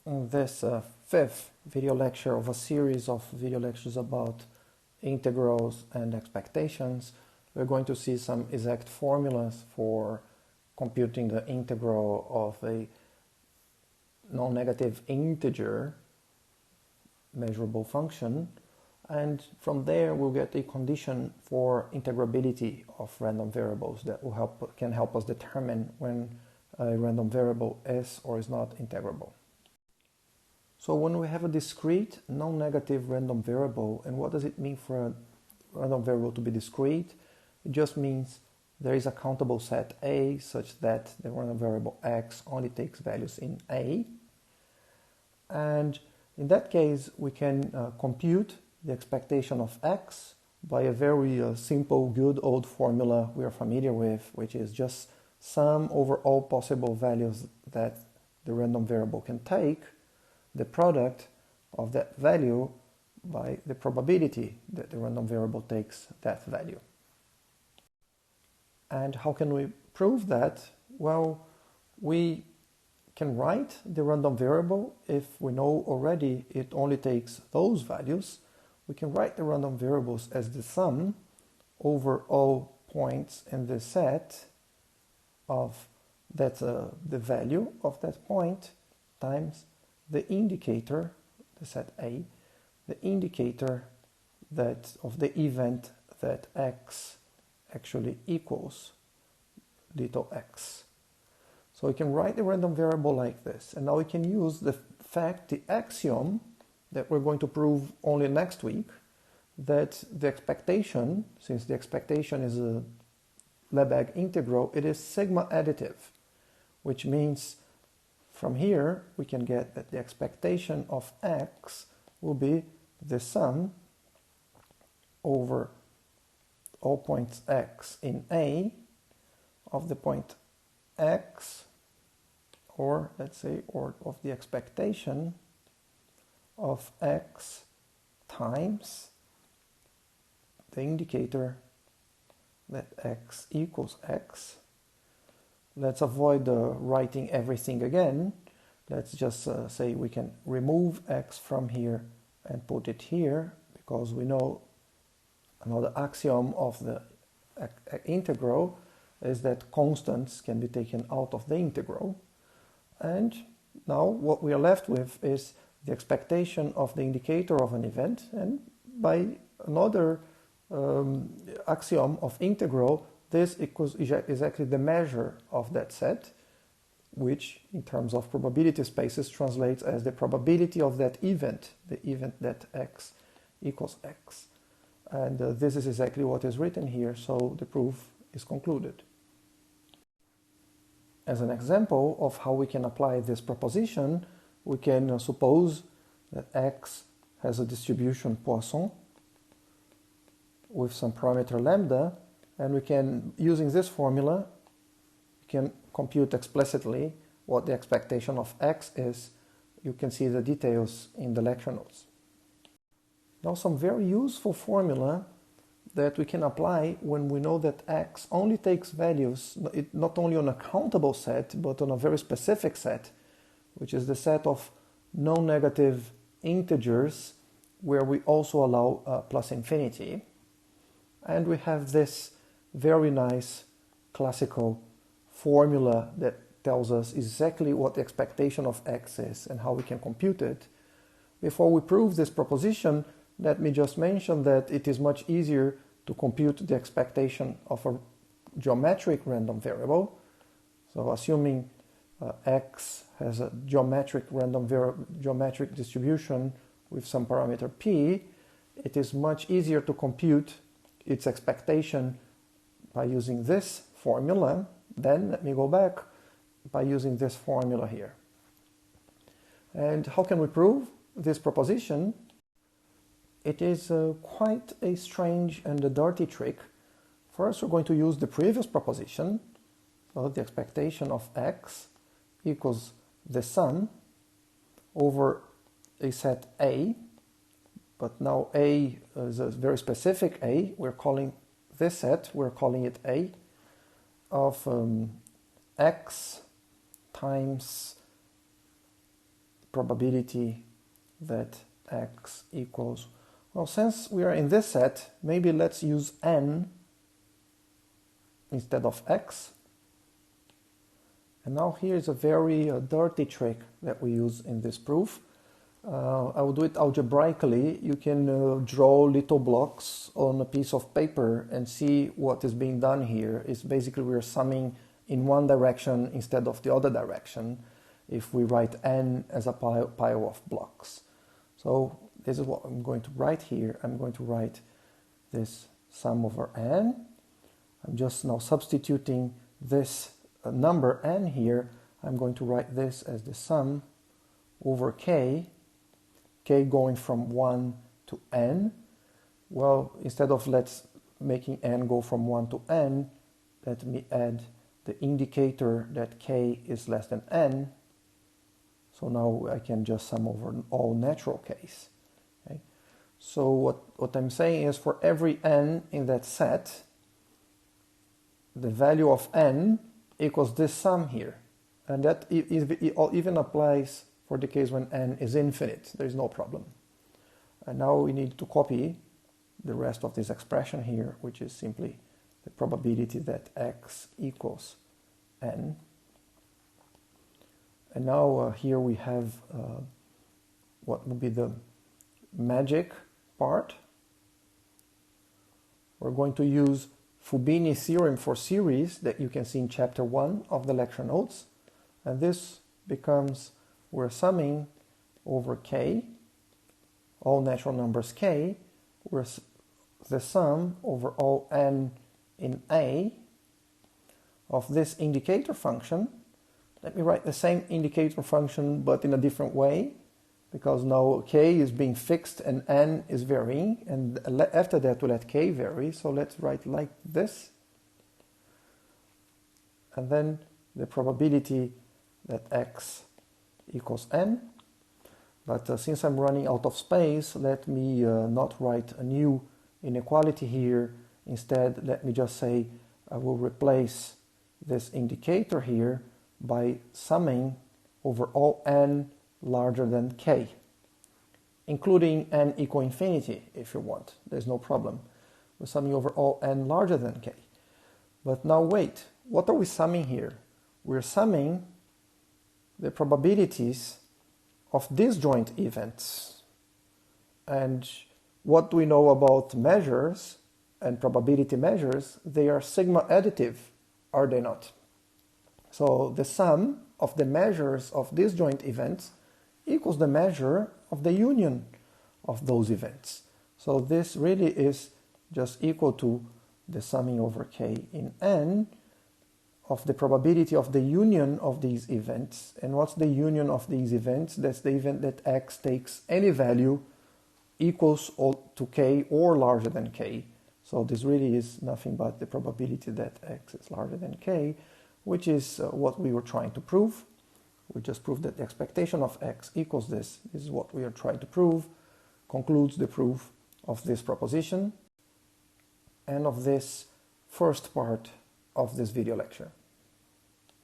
In this fifth video lecture of a series of video lectures about integrals and expectations, we're going to see some exact formulas for computing the integral of a non-negative integer measurable function, and from there we'll get a condition for integrability of random variables that can help us determine when a random variable is or is not integrable. So when we have a discrete non-negative random variable, and what does it mean for a random variable to be discrete? It just means there is a countable set A such that the random variable x only takes values in A. And in that case, we can compute the expectation of x by a very simple, good old formula we are familiar with, which is just sum over all possible values that the random variable can take, the product of that value by the probability that the random variable takes that value. And how can we prove that? Well, we can write the random variable if we know already it only takes those values. We can write the random variables as the sum over all points in the set of that the value of that point times the indicator, the set A, the indicator that of the event that x actually equals little x. So we can write the random variable like this, and now we can use the axiom that we're going to prove only next week, that the expectation, since the expectation is a Lebesgue integral, it is sigma additive, which means from here we can get that the expectation of x will be the sum over all points x in A of the point x, or let's say, or of the expectation of x times the indicator that x equals x. Let's avoid writing everything again. Let's just say we can remove x from here and put it here, because we know another axiom of the integral is that constants can be taken out of the integral. And now what we are left with is the expectation of the indicator of an event, and by another axiom of integral, this equals exactly the measure of that set, which in terms of probability spaces translates as the probability of that event, the event that x equals x. And this is exactly what is written here, so the proof is concluded. As an example of how we can apply this proposition, we can suppose that x has a distribution Poisson with some parameter lambda, and we can, using this formula, we can compute explicitly what the expectation of x is. You can see the details in the lecture notes. Now, some very useful formula that we can apply when we know that x only takes values, not only on a countable set, but on a very specific set, which is the set of non-negative integers, where we also allow plus infinity. And we have this very nice classical formula that tells us exactly what the expectation of x is and how we can compute it. Before we prove this proposition, let me just mention that it is much easier to compute the expectation of a geometric random variable. So assuming x has a geometric geometric distribution with some parameter p, it is much easier to compute its expectation by using this formula. Then let me go back by using this formula here. And how can we prove this proposition? It is quite a strange and a dirty trick. First, we're going to use the previous proposition. So the expectation of x equals the sum over a set A, but now A is a very specific A. We're calling this set, we're calling it A, of x times probability that x equals, well, since we are in this set, maybe let's use n instead of x. And now here's a very dirty trick that we use in this proof. I will do it algebraically. You can draw little blocks on a piece of paper and see what is being done here. It's basically we're summing in one direction instead of the other direction if we write n as a pile of blocks. So this is what I'm going to write here. I'm going to write this sum over n. I'm just now substituting this number n here. I'm going to write this as the sum over k going from 1 to n. Well, instead of let's making n go from 1 to n, let me add the indicator that k is less than n. So now I can just sum over all natural k's. Okay? So what I'm saying is for every n in that set, the value of n equals this sum here. And that even applies for the case when n is infinite. There is no problem. And now we need to copy the rest of this expression here, which is simply the probability that x equals n. And now here we have what would be the magic part. We're going to use Fubini's theorem for series that you can see in chapter 1 of the lecture notes. And this becomes, we're summing over k, all natural numbers k, we're the sum over all n in A of this indicator function. Let me write the same indicator function but in a different way, because now k is being fixed and n is varying, and after that we'll let k vary. So let's write like this. And then the probability that x equals n. But since I'm running out of space, let me not write a new inequality here. Instead, let me just say I will replace this indicator here by summing over all n larger than k, including n equal infinity if you want. There's no problem. We're summing over all n larger than k. But now wait, what are we summing here? We're summing the probabilities of disjoint events. And what do we know about measures and probability measures? They are sigma additive, are they not? So the sum of the measures of disjoint events equals the measure of the union of those events. So this really is just equal to the summing over k in n of the probability of the union of these events. And what's the union of these events? That's the event that x takes any value equals to k or larger than k. So this really is nothing but the probability that x is larger than k, which is what we were trying to prove. We just proved that the expectation of x equals this. This is what we are trying to prove. Concludes the proof of this proposition and of this first part of this video lecture.